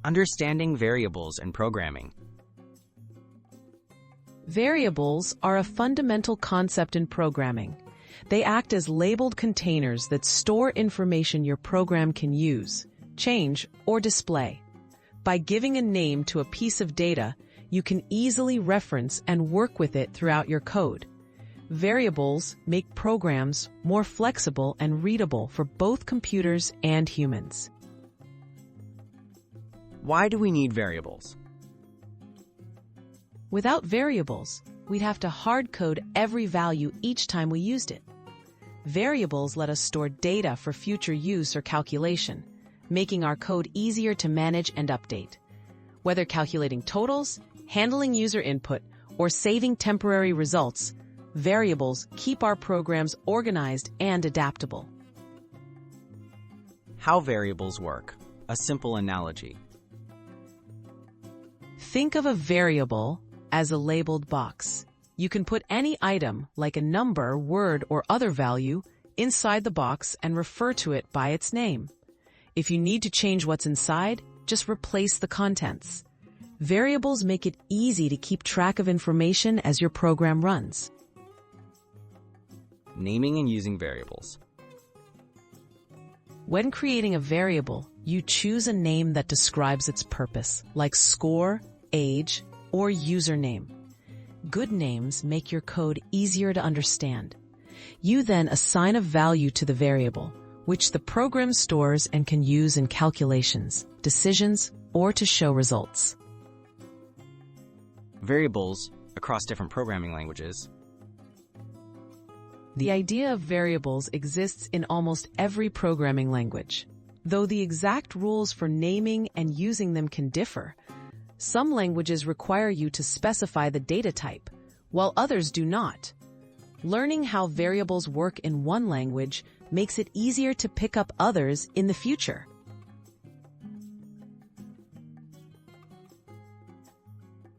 Understanding variables in programming. Variables are a fundamental concept in programming. They act as labeled containers that store information your program can use, change, or display. By giving a name to a piece of data, you can easily reference and work with it throughout your code. Variables make programs more flexible and readable for both computers and humans. Why do we need variables? Without variables, we'd have to hard-code every value each time we used it. Variables let us store data for future use or calculation, making our code easier to manage and update. Whether calculating totals, handling user input, or saving temporary results, variables keep our programs organized and adaptable. How variables work. A simple analogy. Think of a variable as a labeled box. You can put any item, like a number, word, or other value, inside the box and refer to it by its name. If you need to change what's inside, just replace the contents. Variables make it easy to keep track of information as your program runs. Naming and using variables. When creating a variable, you choose a name that describes its purpose, like score, age, or username. Good names make your code easier to understand. You then assign a value to the variable, which the program stores and can use in calculations, decisions, or to show results. Variables across different programming languages. The idea of variables exists in almost every programming language. Though the exact rules for naming and using them can differ, some languages require you to specify the data type, while others do not. Learning how variables work in one language makes it easier to pick up others in the future.